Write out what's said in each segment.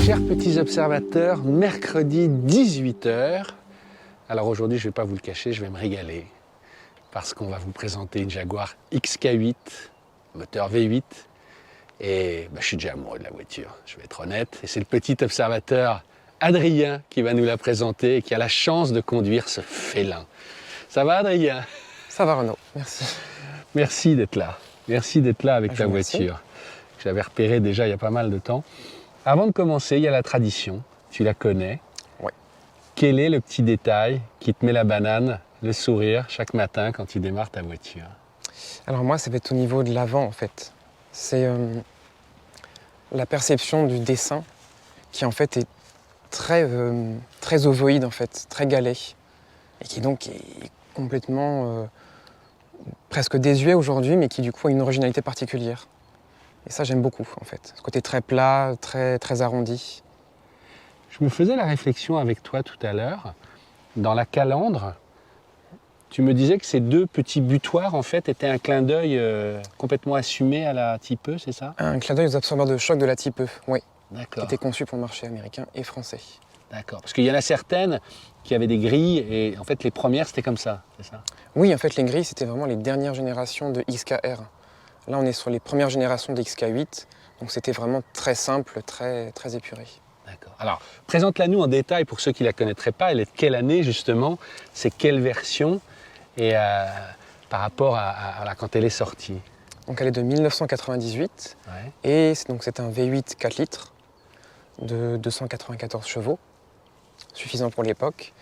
Chers petits observateurs, mercredi 18 h. Alors aujourd'hui, je ne vais pas vous le cacher, je vais me régaler parce qu'on va vous présenter une Jaguar XK8, moteur V8. Et je suis déjà amoureux de la voiture, je vais être honnête. Et c'est le petit observateur Adrien qui va nous la présenter et qui a la chance de conduire ce félin. Ça va, Adrien? Ça va, Renaud, merci. Merci d'être là. Merci d'être là avec ta voiture. J'avais repéré déjà il y a pas mal de temps. Avant de commencer, il y a la tradition. Tu la connais. Oui. Quel est le petit détail qui te met la banane, le sourire chaque matin quand tu démarres ta voiture? Alors moi, ça va être au niveau de l'avant, en fait. C'est la perception du dessin qui, en fait, est très ovoïde, en fait, très galet. Et qui donc est complètement presque désuet aujourd'hui, mais qui du coup a une originalité particulière. Et ça, j'aime beaucoup, en fait. Ce côté très plat, très arrondi. Je me faisais la réflexion avec toi tout à l'heure. Dans la calandre, tu me disais que ces deux petits butoirs, en fait, étaient un clin d'œil complètement assumé à la Type E, c'est ça? Un clin d'œil aux absorbeurs de choc de la Type E, oui. D'accord. Qui était conçu pour le marché américain et français. D'accord. Parce qu'il y en a certaines qui avaient des grilles et en fait, les premières, c'était comme ça, c'est ça? Oui, en fait, les grilles, c'était vraiment les dernières générations de XKR. Là, on est sur les premières générations de XK8, donc c'était vraiment très simple, très épuré. D'accord. Alors, présente-la nous en détail pour ceux qui ne la connaîtraient pas. Elle est de quelle année, justement? C'est quelle version? Et par rapport à quand elle est sortie? Donc, elle est de 1998, Ouais. et c'est un V8 4 litres de 294 chevaux, suffisant pour l'époque.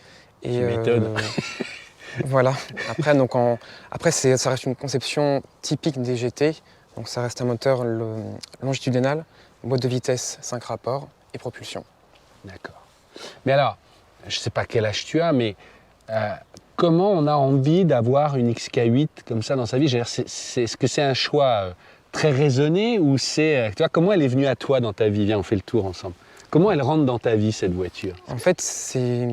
Tu m'étonnes. Voilà. Après, ça reste une conception typique des GT. Donc ça reste un moteur longitudinal, boîte de vitesse 5 rapports et propulsion. D'accord. Mais alors, je ne sais pas quel âge tu as, mais comment on a envie d'avoir une XK8 comme ça dans sa vie? Est-ce que c'est un choix très raisonné ou comment elle est venue à toi dans ta vie? Viens, on fait le tour ensemble. Comment elle rentre dans ta vie, cette voiture? En fait, c'est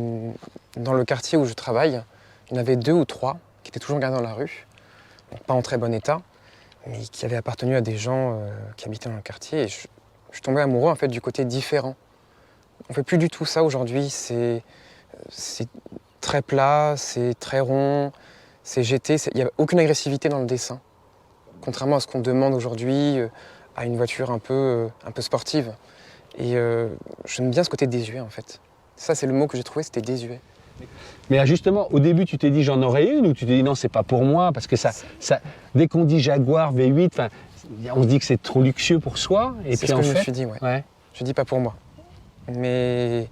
dans le quartier où je travaille. Il y en avait 2 ou 3 qui étaient toujours gardés dans la rue, donc pas en très bon état, mais qui avaient appartenu à des gens qui habitaient dans le quartier. Et je tombais amoureux en fait du côté différent. On ne fait plus du tout ça aujourd'hui. C'est très plat, c'est très rond, c'est GT. Il n'y a aucune agressivité dans le dessin, contrairement à ce qu'on demande aujourd'hui à une voiture un peu sportive. Et j'aime bien ce côté désuet en fait. Ça, c'est le mot que j'ai trouvé, c'était désuet. Mais justement, au début, tu t'es dit j'en aurais une ou tu t'es dit non, c'est pas pour moi? Parce que dès qu'on dit Jaguar V8, on se dit que c'est trop luxueux pour soi. C'est ce que je me suis dit, ouais. Je me suis dit pas pour moi. Mais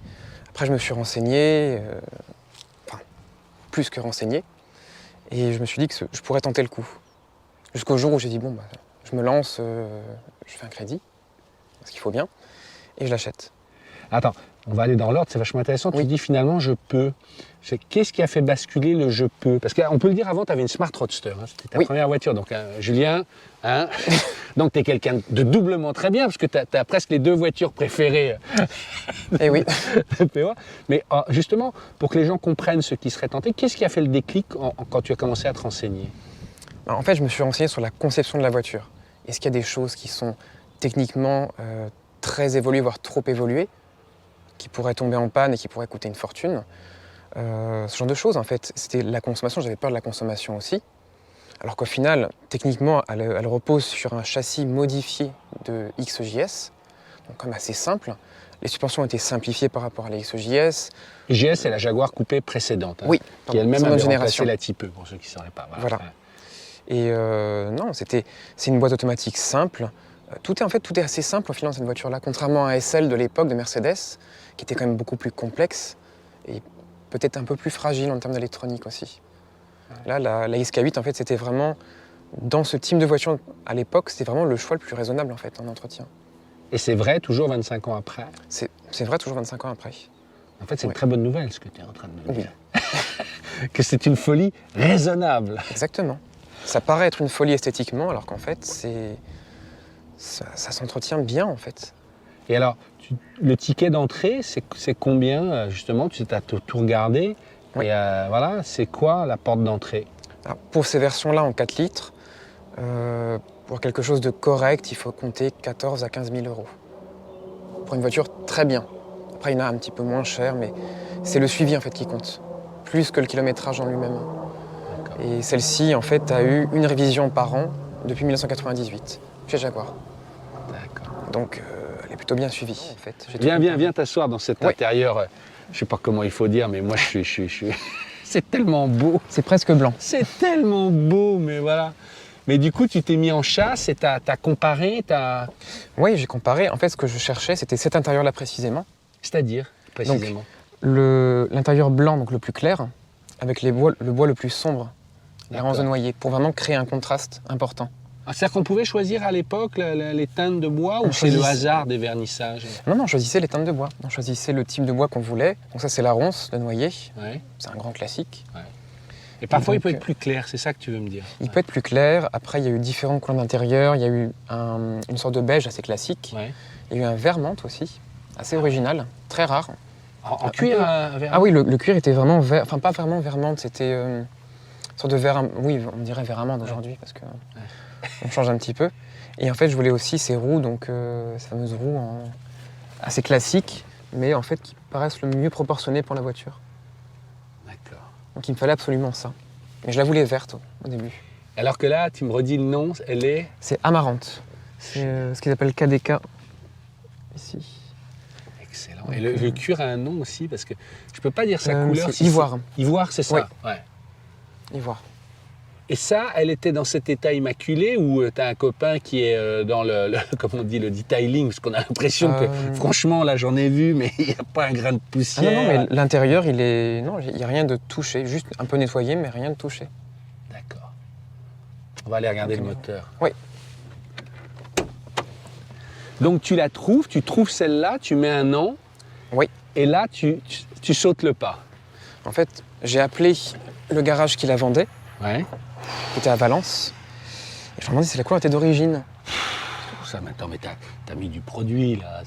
après, je me suis renseigné, plus que renseigné, et je me suis dit que je pourrais tenter le coup. Jusqu'au jour où j'ai dit je me lance, je fais un crédit, parce qu'il faut bien, et je l'achète. Attends, on va aller dans l'ordre, c'est vachement intéressant. Oui. Tu dis finalement je peux. Qu'est-ce qui a fait basculer le je peux? Parce qu'on peut le dire avant, tu avais une Smart Roadster, hein, c'était ta première voiture. Donc Julien, donc tu es quelqu'un de doublement très bien, parce que tu as presque les 2 voitures préférées. Eh oui. Mais justement, pour que les gens comprennent ce qui serait tenté, qu'est-ce qui a fait le déclic quand tu as commencé à te renseigner? En fait, je me suis renseigné sur la conception de la voiture. Est-ce qu'il y a des choses qui sont techniquement très évoluées, voire trop évoluées, qui pourraient tomber en panne et qui pourraient coûter une fortune? Ce genre de choses, en fait. C'était la consommation, j'avais peur de la consommation aussi. Alors qu'au final, techniquement, elle repose sur un châssis modifié de XJS, donc quand même assez simple. Les suspensions ont été simplifiées par rapport à la XJS. XJS, c'est la Jaguar coupée précédente, oui, qui elle-même avait génération. remplacé la Type E, pour ceux qui ne sauraient pas. Voilà. Et non, c'est une boîte automatique simple. Tout est assez simple au final dans cette voiture-là, contrairement à SL de l'époque de Mercedes, qui était quand même beaucoup plus complexe et peut-être un peu plus fragile en termes d'électronique aussi. Là, la XK8, en fait, c'était vraiment, dans ce type de voiture à l'époque, c'était vraiment le choix le plus raisonnable en fait en entretien. Et c'est vrai toujours 25 ans après? C'est vrai toujours 25 ans après. En fait, c'est une très bonne nouvelle ce que tu es en train de me dire. Oui. Que c'est une folie raisonnable. Exactement. Ça paraît être une folie esthétiquement, alors qu'en fait, ça s'entretient bien en fait. Et alors, le ticket d'entrée, c'est combien justement? Tu as tout regardé. Oui. Et voilà, c'est quoi la porte d'entrée? Pour ces versions-là en 4 litres, pour quelque chose de correct, il faut compter 14 à 15 000 euros. pour une voiture très bien. Après, il y en a un petit peu moins cher, mais c'est le suivi en fait qui compte, plus que le kilométrage en lui-même. D'accord. Et celle-ci, en fait, a eu une révision par an depuis 1998 chez Jaguar. D'accord. Donc, elle est plutôt bien suivie, en fait. Viens t'asseoir dans cet Ouais. intérieur. Je sais pas comment il faut dire, mais moi je suis... C'est tellement beau. C'est presque blanc. C'est tellement beau, mais voilà. Mais du coup, tu t'es mis en chasse et t'as comparé, Oui, j'ai comparé. En fait, ce que je cherchais, c'était cet intérieur-là précisément. C'est-à-dire, précisément. L'intérieur blanc, donc le plus clair, avec le bois le plus sombre, les D'accord. rangs de noyer, pour vraiment créer un contraste important. Ah, c'est-à-dire qu'on pouvait choisir à l'époque les teintes de bois On ou c'est le choisit- hasard des vernissages? Non, on choisissait les teintes de bois. On choisissait le type de bois qu'on voulait. Donc ça, c'est la ronce de noyer. Ouais. C'est un grand classique. Et parfois, il Donc, peut être plus clair, c'est ça que tu veux me dire? Il peut être plus clair. Après, il y a eu différentes couleurs d'intérieur. Il y a eu une sorte de beige assez classique. Ouais. Il y a eu un vert menthe aussi, assez original, très rare. En cuir vert? Ah oui, le cuir était vraiment vert, enfin pas vraiment vert menthe, c'était une sorte de vert, oui, on dirait vert amande aujourd'hui parce que on change un petit peu. Et en fait, je voulais aussi ces roues, donc ces fameuses roues assez classiques, mais en fait qui paraissent le mieux proportionnées pour la voiture. D'accord. Donc il me fallait absolument ça. Mais je la voulais verte au début. Alors que là, tu me redis le nom, elle est... C'est Amarante. C'est ce qu'ils appellent KDK ici. Excellent. Et le cuir a un nom aussi, parce que je peux pas dire sa couleur. C'est si ivoire. Ivoire, c'est ça? Oui. Ouais. Ivoire. Et ça, elle était dans cet état immaculé ou tu as un copain qui est dans comme on dit, le detailing, parce qu'on a l'impression que, franchement, là, j'en ai vu, mais il n'y a pas un grain de Ah poussière. non, mais l'intérieur, il est... Non, il n'y a rien de touché, juste un peu nettoyé, mais rien de touché. D'accord. On va aller regarder Ok. le moteur. Oui. Donc, tu la trouves, tu trouves celle-là, tu mets un nom. Oui. Et là, tu sautes le pas. En fait, j'ai appelé le garage qui la vendait, Ouais. qui était à Valence, et je me demandais si la couleur était d'origine. Ça, maintenant, mais t'as mis du produit, là.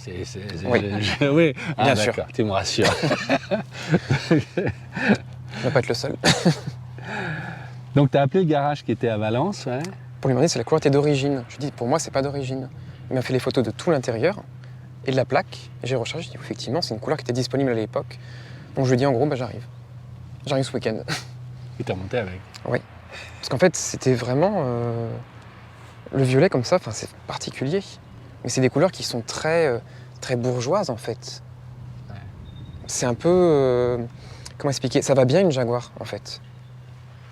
Oui. Oui. Ah, Bien sûr. d'accord, tu me rassures. Je ne vais pas être le seul. Donc, tu as appelé le garage qui était à Valence, ouais. Pour lui demander si la couleur était d'origine. Je lui ai dit, pour moi, c'est pas d'origine. Il m'a fait les photos de tout l'intérieur et de la plaque, et j'ai rechargé. Je lui ai dit, effectivement, c'est une couleur qui était disponible à l'époque. Donc je lui ai dit, en gros, bah, j'arrive. J'arrive ce week-end. Et t'as monté avec. Parce qu'en fait, c'était vraiment... le violet comme ça, c'est particulier. Mais c'est des couleurs qui sont très, très bourgeoises, en fait. Ouais. C'est un peu... comment expliquer? Ça va bien une Jaguar, en fait.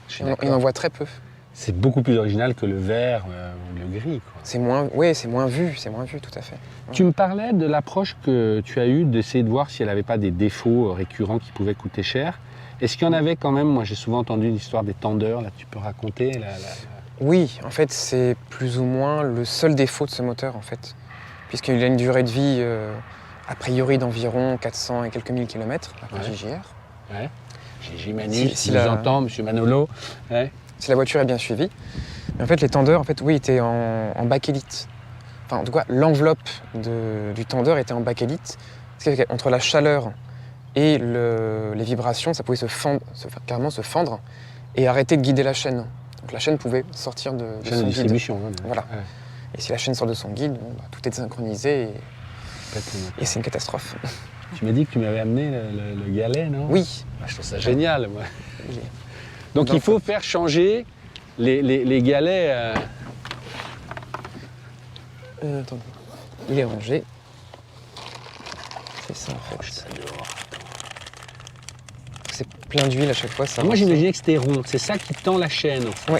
Je suis On d'accord. en voit très peu. C'est beaucoup plus original que le vert ou le gris, quoi. C'est moins... Oui, c'est moins vu, tout à fait. Tu me parlais de l'approche que tu as eue d'essayer de voir si elle n'avait pas des défauts récurrents qui pouvaient coûter cher. Est-ce qu'il y en avait quand même? Moi, j'ai souvent entendu l'histoire des tendeurs. Là, tu peux raconter Oui, en fait, c'est plus ou moins le seul défaut de ce moteur, en fait. Puisqu'il a une durée de vie, a priori, d'environ 400 et quelques mille kilomètres, la Ouais. JGR. Ouais. J'ai Manif, Si si la- j'entends, monsieur Manolo. Ouais. Si la voiture est bien suivie. Mais en fait, les tendeurs, en fait, oui, étaient en bakélite. Enfin, en tout cas, l'enveloppe du tendeur était en bakélite. Ce qui fait qu'entre la chaleur et les vibrations, ça pouvait carrément se fendre et arrêter de guider la chaîne. Donc la chaîne pouvait sortir de Chaîne de son guide. distribution. Hein, Voilà. Ouais. Et si la chaîne sort de son guide, bon, bah, tout est désynchronisé Complètement. et c'est une catastrophe. Tu m'as dit que tu m'avais amené le galet, non? Oui. Ah, je trouve ça génial, moi. il est- Donc, Donc, il faut faire changer les galets. attendez. Il est rangé. C'est ça en fait. C'est plein d'huile à chaque fois. Ça Moi, ressort. j'imaginais que c'était rond. C'est ça qui tend la chaîne. au fond.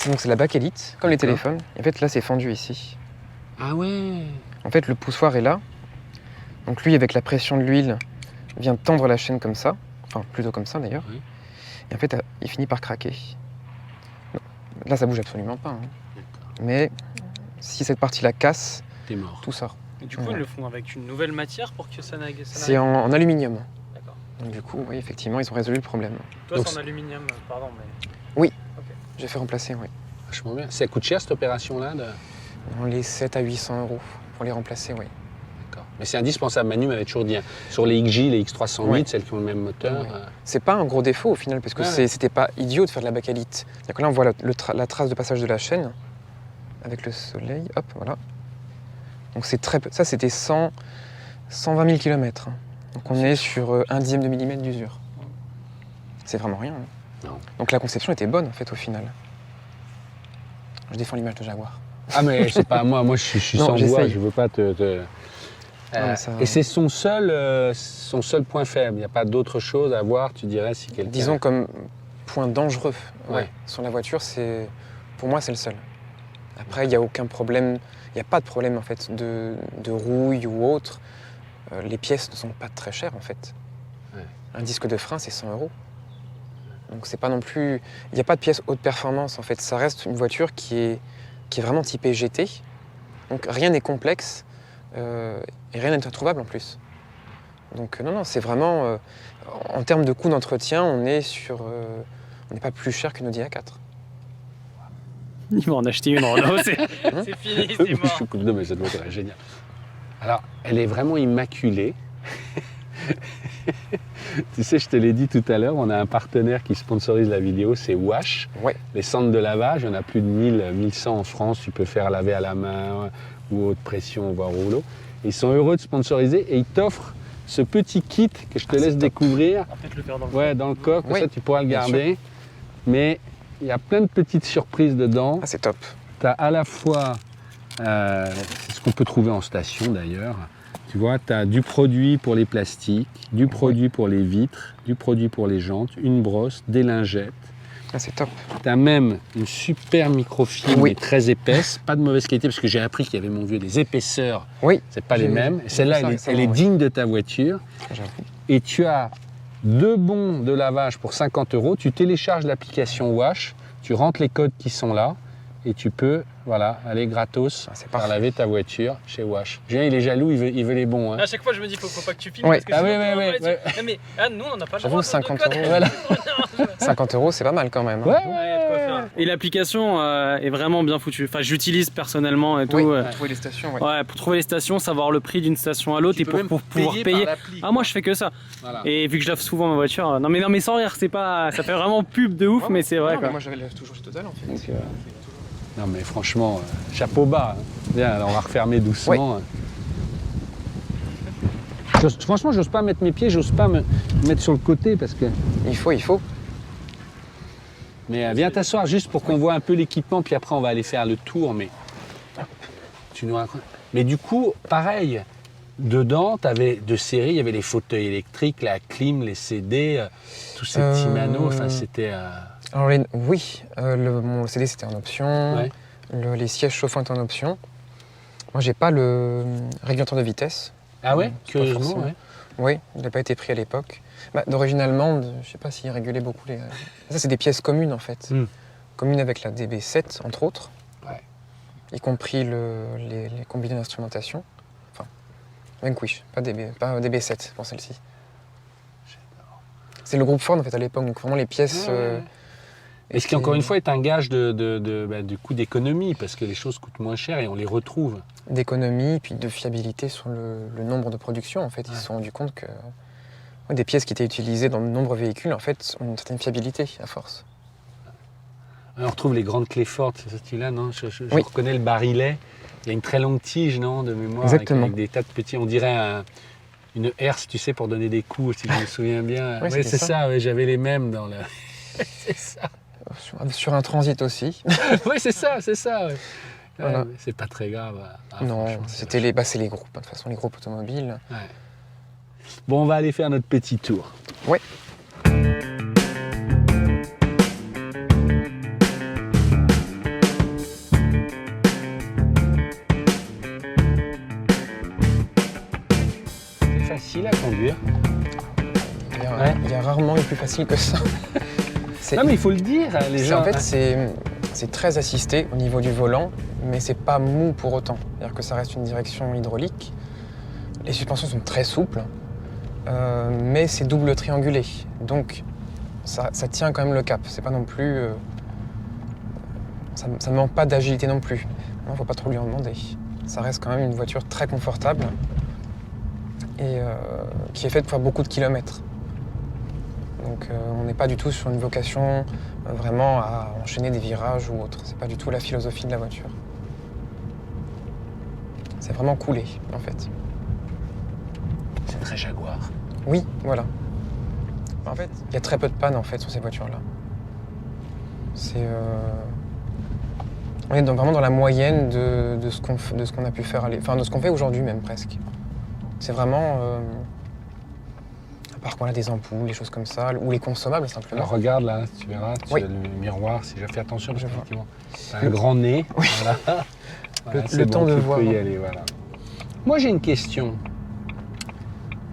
Donc c'est la bakélite, comme les D'accord. téléphones. Et en fait là c'est fendu ici. Ah ouais. En fait le poussoir est là. Donc lui avec la pression de l'huile vient tendre la chaîne comme ça. Enfin plutôt comme ça d'ailleurs. Oui. Et en fait il finit par craquer. Non. Là ça bouge absolument pas. Hein. Mais si cette partie-là casse, T'es mort. tout sort. Et du coup, Ouais. ils le font avec une nouvelle matière pour que ça n'aille. C'est en aluminium. D'accord. Donc du coup, oui, effectivement, ils ont résolu le problème. Toi, Donc, c'est en aluminium, pardon, mais. J'ai fait remplacer, oui. Vachement bien. Ça coûte cher cette opération-là Dans les 7 à 800 € pour les remplacer, oui. D'accord. Mais c'est indispensable. Manu m'avait toujours dit. Hein. Sur les XJ, les X308, Ouais. celles qui ont le même moteur. Ouais. C'est pas un gros défaut au final, parce que Ouais. c'était pas idiot de faire de la bakélite. C'est-à-dire que là, on voit la trace de passage de la chaîne avec le soleil. Hop, voilà. Donc c'est très peu. Ça, c'était 100 120 000 km. Donc on est sur 1/10 de millimètre d'usure. C'est vraiment rien. Non. Donc la conception était bonne en fait au final. Je défends l'image de Jaguar. Ah mais c'est pas moi, je suis Non, sans voix, j'essaye. je veux pas te... mais ça- Et c'est son seul point faible, il n'y a pas d'autre chose à voir, tu dirais, si quelqu'un... Disons comme point dangereux Ouais. sur la voiture, pour moi c'est le seul. Après il n'y a aucun problème, il n'y a pas de problème en fait de rouille ou autre. Les pièces ne sont pas très chères en fait. Ouais. Un disque de frein c'est 100 €. Donc c'est pas non plus, il n'y a pas de pièces haute performance en fait. Ça reste une voiture qui est vraiment typée GT. Donc rien n'est complexe et rien n'est introuvable en plus. Donc non, c'est vraiment, en termes de coût d'entretien, on n'est pas plus cher qu'une Audi A4. Ils vont en acheter une Renault, c'est fini, c'est mort. Non mais cette voiture est géniale. Alors, elle est vraiment immaculée. Tu sais, je te l'ai dit tout à l'heure, on a un partenaire qui sponsorise la vidéo, c'est Wash. Ouais. Les centres de lavage, il y en a plus de 1100 en France. Tu peux faire laver à la main ou haute pression, voire au rouleau. Ils sont heureux de sponsoriser et ils t'offrent ce petit kit que je te laisse découvrir. On va peut-être le faire dans le Ouais, dans le coffre, comme Oui, ça tu pourras le bien garder. Mais il y a plein de petites surprises dedans. Ah, c'est top. Tu as à la fois, c'est ce qu'on peut trouver en station d'ailleurs, tu vois, tu as du produit pour les plastiques, du produit pour les vitres, du produit pour les jantes, une brosse, des lingettes. Ah, c'est top. Tu as même une super microfibre Oui. mais très épaisse, pas de mauvaise qualité parce que j'ai appris qu'il y avait, mon vieux, des épaisseurs, Oui, c'est pas les J'ai- mêmes. j'ai Celle-là, vu ça elle est récemment, oui. digne de ta voiture. j'avoue. Et tu as 2 bons de lavage pour 50 €. Tu télécharges l'application Wash, tu rentres les codes qui sont là et tu peux aller gratos Ah, c'est faire parfait. laver ta voiture chez Wash. Julien, il est jaloux, il veut les bons. Hein. À chaque fois, je me dis, faut pas que tu filmes. Ouais. Parce que Ah sinon, oui, on va oui, dessus. oui. Mais nous, on n'a pas le J'avoue, droit. 50 de code. €. Voilà. 50 €, c'est pas mal quand même. hein. Ouais, Ouais, il y a de quoi faire. Et l'application est vraiment bien foutue. Enfin, j'utilise personnellement et tout. Oui, ouais. pour trouver les stations, ouais. Ouais, pour trouver les stations, savoir le prix d'une station à l'autre et pour pouvoir payer. Ah, moi, je fais que ça. Voilà. Et vu que je lave souvent ma voiture, non mais sans rire, c'est pas, ça fait vraiment pub de ouf, Ouais, mais c'est vrai non, mais quoi. moi, j'avais toujours chez Total en fait. Donc, non mais franchement, chapeau bas. Hein. Bien, alors on va refermer doucement. Franchement, j'ose pas mettre mes pieds, j'ose pas me mettre sur le côté parce que... Il faut. Mais viens t'asseoir juste pour qu'on voit un peu l'équipement, puis après on va aller faire le tour. Mais tu nous racontes. Mais du coup, pareil, dedans, tu avais de série, il y avait les fauteuils électriques, la clim, les CD, tous ces petits manos. Enfin, c'était. Alors, oui, mon CD c'était en option, Ouais. les sièges chauffants étaient en option. Moi, j'ai pas le régulateur de vitesse. Ah ouais, C'est pas curieusement, forcément. ouais. Oui, il n'a pas été pris à l'époque. D'origine allemande, je sais pas s'il régulait beaucoup les. Ça, c'est des pièces communes en fait. Hmm. Communes avec la DB7, entre autres. Ouais. Y compris les combinés d'instrumentation. Enfin, Vanquish, pas DB7 pour celle-ci. C'est le groupe Ford en fait à l'époque, donc vraiment les pièces. Ouais. Et ce qui, encore une fois, est un gage du coût d'économie, parce que les choses coûtent moins cher et on les retrouve. D'économie, puis de fiabilité sur le nombre de productions. En fait, ils se sont rendus compte que des pièces qui étaient utilisées dans de nombreux véhicules, en fait, ont une certaine fiabilité à force. On retrouve les grandes clés fortes, c'est ce style-là, non? Je Oui. reconnais le barillet. Il y a une très longue tige, non, de mémoire, Exactement. avec des tas de petits. On dirait une herse, tu sais, pour donner des coups, si je me souviens bien. Oui, Ouais, c'était c'est ça. ça, ouais, j'avais les mêmes dans le. C'est ça. Sur un transit aussi. Oui, c'est ça, c'est ça. Ouais. Voilà. Ouais, mais c'est pas très grave. Non, franchement, c'est les groupes. De toute façon, les groupes automobiles. Ouais. Bon, on va aller faire notre petit tour. Ouais. C'est facile à conduire. Il y a rarement eu plus facile que ça. Non, mais il faut le dire, les gens. En fait, c'est très assisté au niveau du volant, mais c'est pas mou pour autant. C'est-à-dire que ça reste une direction hydraulique. Les suspensions sont très souples, mais c'est double triangulé. Donc, ça tient quand même le cap. C'est pas non plus. Ça ne manque pas d'agilité non plus. Il ne faut pas trop lui en demander. Ça reste quand même une voiture très confortable et qui est faite pour faire beaucoup de kilomètres. Donc on n'est pas du tout sur une vocation vraiment à enchaîner des virages ou autre. C'est pas du tout la philosophie de la voiture. C'est vraiment coulé en fait. très Jaguar. Oui, voilà. En fait, il y a très peu de pannes en fait sur ces voitures-là. On est vraiment dans la moyenne de ce qu'on a pu faire, enfin de ce qu'on fait aujourd'hui même presque. C'est vraiment, à part qu'on a des ampoules, des choses comme ça, ou les consommables simplement. Alors regarde là, tu verras, Oui. as le miroir, si je fais attention, parce Je vois. qu'effectivement, t'as un grand nez. Oui. Voilà. Voilà, c'est le temps de tu voir, peux y hein. aller, voilà. Moi j'ai une question.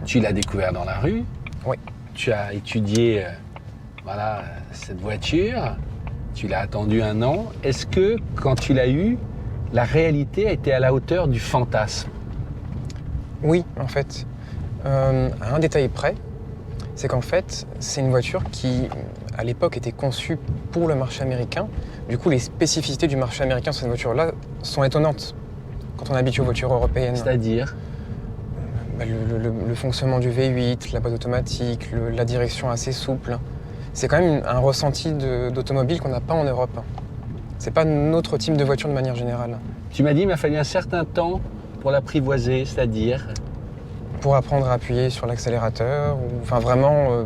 Tu l'as découvert dans la rue. Oui. Tu as étudié cette voiture. Tu l'as attendu 1 an. Est-ce que quand tu l'as eu, la réalité a été à la hauteur du fantasme? Oui, en fait. À un détail près, c'est qu'en fait, c'est une voiture qui, à l'époque, était conçue pour le marché américain. Du coup, les spécificités du marché américain sur cette voiture-là sont étonnantes quand on est habitué aux voitures européennes. C'est-à-dire? Le fonctionnement du V8, la boîte automatique, la direction assez souple. C'est quand même un ressenti d'automobile qu'on n'a pas en Europe. C'est pas notre type de voiture de manière générale. Tu m'as dit qu'il m'a fallu un certain temps pour l'apprivoiser, c'est-à-dire? Pour apprendre à appuyer sur l'accélérateur, enfin vraiment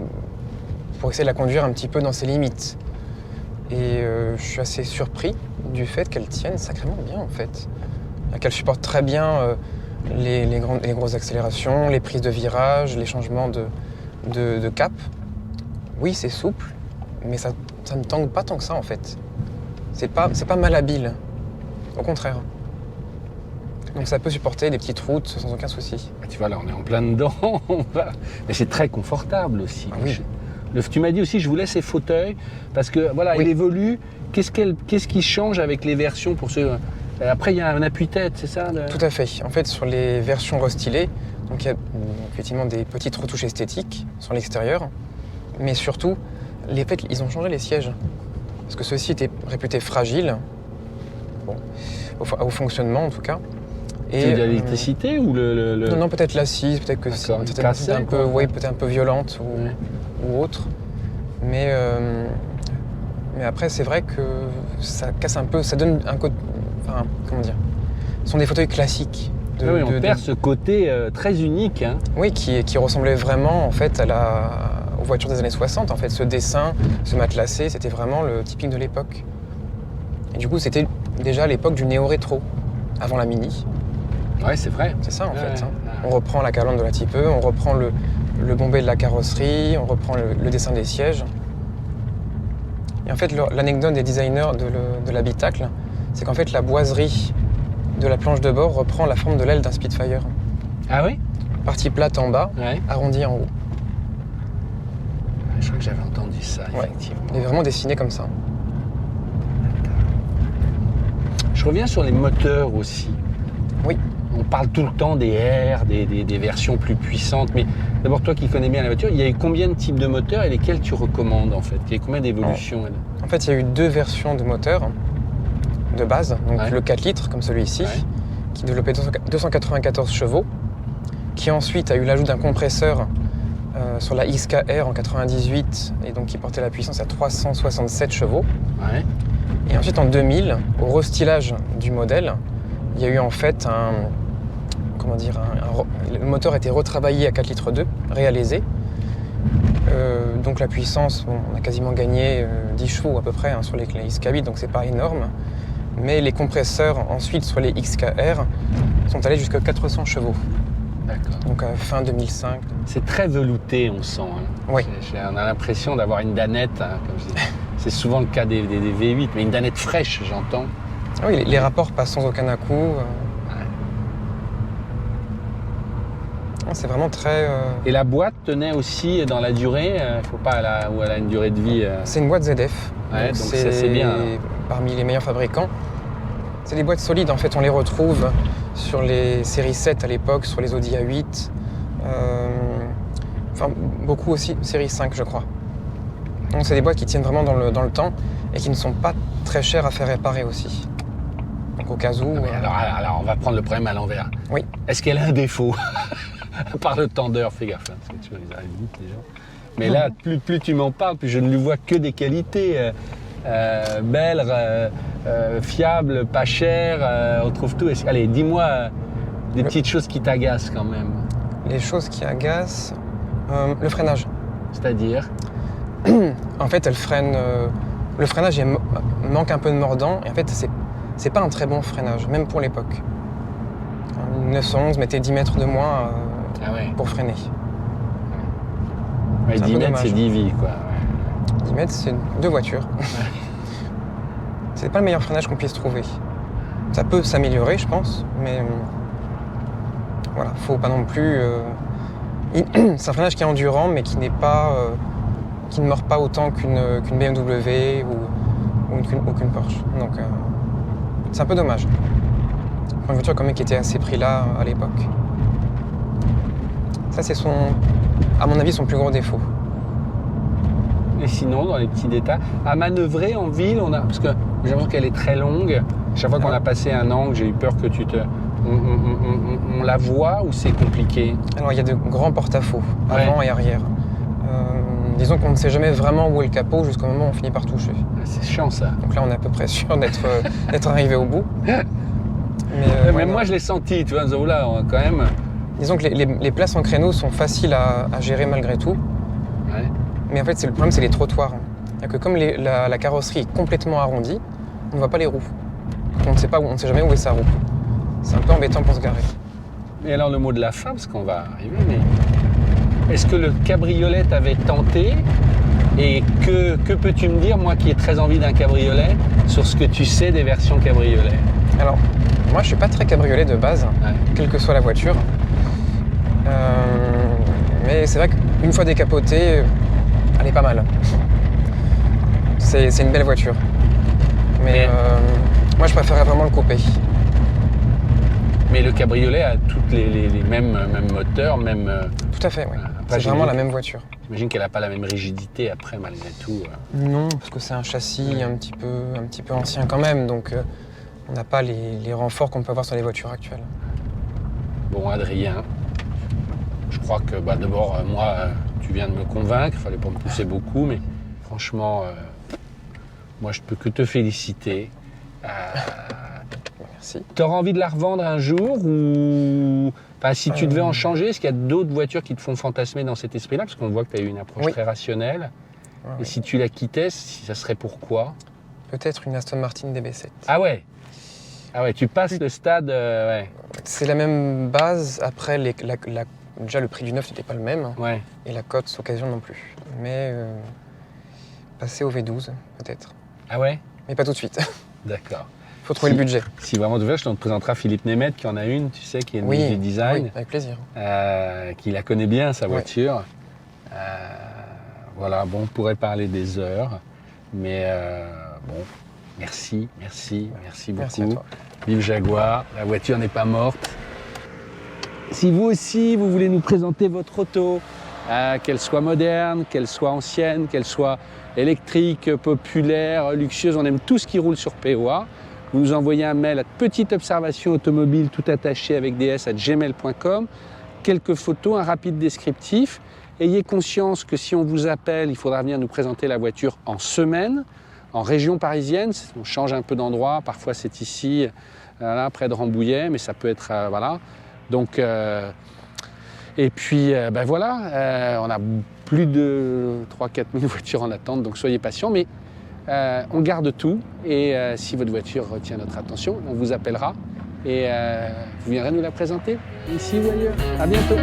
pour essayer de la conduire un petit peu dans ses limites. Et je suis assez surpris du fait qu'elle tienne sacrément bien en fait. Qu'elle supporte très bien les grosses accélérations, les prises de virage, les changements de cap. Oui, c'est souple, mais ça ne tangue pas tant que ça en fait. C'est pas malhabile, au contraire. Donc ça peut supporter des petites routes sans aucun souci. Tu vois, là, on est en plein dedans. Mais c'est très confortable aussi. Ah oui. Tu m'as dit aussi, je voulais ces fauteuils, parce que voilà, Oui. il évolue. Qu'est-ce qui change avec les versions pour ceux... Après, il y a un appui-tête, c'est ça? Tout à fait. En fait, sur les versions restylées, donc il y a effectivement des petites retouches esthétiques sur l'extérieur, mais surtout, ils ont changé les sièges. Parce que ceux-ci étaient réputés fragiles, bon, au fonctionnement en tout cas. Tu veux dire l'électricité ou le... Non, peut-être l'assise, peut-être que D'accord, c'était cassée, un peu, quoi. oui, peut-être un peu violente Ouais. ou autre. Mais après, c'est vrai que ça casse un peu, ça donne un côté, enfin, comment dire, ce sont des fauteuils classiques. Oui, on perd ce côté très unique. Hein. Oui, qui ressemblait vraiment en fait aux voitures des années 60. En fait, ce dessin, ce matelassé, c'était vraiment le typique de l'époque. Et du coup, c'était déjà l'époque du néo-rétro, avant la Mini. Ouais, c'est vrai. C'est ça en fait. Ouais. On reprend la calandre de la Type E, on reprend le bombé de la carrosserie, on reprend le dessin des sièges. Et en fait, l'anecdote des designers de l'habitacle, c'est qu'en fait, la boiserie de la planche de bord reprend la forme de l'aile d'un Spitfire. Ah oui? Partie plate en bas, Ouais. arrondie en haut. Je crois que j'avais entendu ça, Ouais. effectivement. Il est vraiment dessiné comme ça. Je reviens sur les moteurs aussi. Oui. On parle tout le temps des R, des versions plus puissantes, mais d'abord toi qui connais bien la voiture, il y a eu combien de types de moteurs et lesquels tu recommandes en fait? Il y a eu combien d'évolutions? En fait, il y a eu 2 versions de moteurs de base. Donc Ouais. le 4 litres, comme celui-ci, Ouais. qui développait 294 chevaux, qui ensuite a eu l'ajout d'un compresseur sur la XKR en 98, et donc qui portait la puissance à 367 chevaux. Ouais. Et ensuite en 2000, au restylage du modèle, il y a eu en fait le moteur a été retravaillé à 4 litres 2, réalisé. Donc la puissance, on a quasiment gagné 10 chevaux à peu près sur les XK8, donc c'est pas énorme. Mais les compresseurs ensuite sur les XKR sont allés jusqu'à 400 chevaux. D'accord. Donc à fin 2005. C'est très velouté, on sent. Hein. Oui. On a l'impression d'avoir une danette, hein, comme je dis. C'est souvent le cas des V8, mais une danette fraîche, j'entends. Ah oui, les rapports passent sans aucun à-coup. C'est vraiment très... Et la boîte tenait aussi dans la durée, faut pas où elle a une durée de vie. C'est une boîte ZF. Ouais, donc ça, c'est bien, alors. Parmi les meilleurs fabricants. C'est des boîtes solides, en fait, on les retrouve sur les séries 7 à l'époque, sur les Audi A8. Enfin, beaucoup aussi série 5, je crois. Donc c'est des boîtes qui tiennent vraiment dans le temps et qui ne sont pas très chères à faire réparer aussi. Donc au cas où... Ah, mais alors, on va prendre le problème à l'envers. Oui. Est-ce qu'elle a un défaut? À part le tendeur, fais gaffe, hein, parce que tu vois, ils arrivent vite, les gens. Mais là, plus tu m'en parles, plus je ne lui vois que des qualités. Belle, fiable, pas cher, on trouve tout. Allez, dis-moi des petites choses qui t'agacent quand même. Les choses qui agacent, le freinage. C'est-à-dire? En fait, elle freine. Le freinage manque un peu de mordant. Et en fait, c'est pas un très bon freinage, même pour l'époque. En 1911 mettait 10 mètres de moins Ah ouais. pour freiner. Ouais, C'est un 10 peu mètres, dommage. c'est 10 vies, quoi. Ouais. 10 mètres, c'est 2 voitures. C'est pas le meilleur freinage qu'on puisse trouver. Ça peut s'améliorer, je pense, mais voilà, faut pas non plus. C'est un freinage qui est endurant, mais qui n'est pas, qui ne mord pas autant qu'une BMW ou qu'une Porsche. Donc, c'est un peu dommage. Pour une voiture quand même qui était à ces prix-là à l'époque. Ça, c'est à mon avis, son plus gros défaut. Et sinon, dans les petits détails, à manœuvrer en ville, parce que j'ai l'impression qu'elle est très longue. Chaque fois qu'on a passé un angle, j'ai eu peur que on la voit ou c'est compliqué? Alors, il y a de grands porte-à-faux, avant et arrière. Disons qu'on ne sait jamais vraiment où est le capot jusqu'au moment où on finit par toucher. C'est chiant, ça. Donc là, on est à peu près sûr d'être arrivé au bout. Mais, Même ouais, moi, non. je l'ai senti, tu vois, là, quand même. Disons que les places en créneau sont faciles à gérer malgré tout. Ouais. Mais en fait, le problème, c'est les trottoirs. C'est-à-dire que comme la carrosserie est complètement arrondie, on ne voit pas les roues. On ne sait jamais où est sa roue. C'est un peu embêtant pour se garer. Et alors, le mot de la fin, parce qu'on va arriver, mais est-ce que le cabriolet t'avait tenté? Et que peux-tu me dire, moi qui ai très envie d'un cabriolet, sur ce que tu sais des versions cabriolet? Alors, moi, je suis pas très cabriolet de base, Ouais. quelle que soit la voiture. Mais c'est vrai qu'une fois décapotée, elle est pas mal. C'est une belle voiture. Mais moi, je préférais vraiment le coupé. Mais le cabriolet a toutes les mêmes moteurs, même. Tout à fait, oui. Après, C'est vraiment j'ai la vu- même voiture. J'imagine qu'elle n'a pas la même rigidité après, malgré tout. Non, parce que c'est un châssis un petit peu ancien quand même, donc on n'a pas les renforts qu'on peut avoir sur les voitures actuelles. Bon, Adrien, je crois que d'abord, moi, tu viens de me convaincre, il fallait pas me pousser beaucoup, mais franchement, moi, je peux que te féliciter. Merci. Tu auras envie de la revendre un jour ou. Enfin, si tu devais en changer, est-ce qu'il y a d'autres voitures qui te font fantasmer dans cet esprit-là? Parce qu'on voit que tu as eu une approche Oui. très rationnelle. Ouais, Et ouais. si tu la quittais, ça serait pourquoi? Peut-être une Aston Martin DB7. Ah ouais. Ah ouais, tu passes le stade. Ouais. C'est la même base, après déjà le prix du neuf n'était pas le même, Ouais. et la cote occasion non plus. Mais passer au V12 peut-être, Ah ouais. mais pas tout de suite. D'accord. Il faut trouver le budget. Si vraiment tu veux, je te présenterai Philippe Nemeth qui en a une, tu sais, qui est une Oui, du design, oui, avec plaisir. qui la connaît bien, sa Ouais. voiture. Voilà, bon, on pourrait parler des heures, mais bon, merci beaucoup. Merci à toi. Vive Jaguar, la voiture n'est pas morte. Si vous aussi, vous voulez nous présenter votre auto, qu'elle soit moderne, qu'elle soit ancienne, qu'elle soit électrique, populaire, luxueuse, on aime tout ce qui roule sur POA. Vous nous envoyez un mail à petite observation automobile tout attaché avec ds@gmail.com, quelques photos, un rapide descriptif. Ayez conscience que si on vous appelle, il faudra venir nous présenter la voiture en semaine, en région parisienne. On change un peu d'endroit, parfois c'est ici, là, près de Rambouillet, mais ça peut être, voilà. Donc, et puis, voilà, on a plus de 3-4 000 voitures en attente, donc soyez patients, mais on garde tout, et si votre voiture retient notre attention, on vous appellera, et vous viendrez nous la présenter, ici ou ailleurs. À bientôt.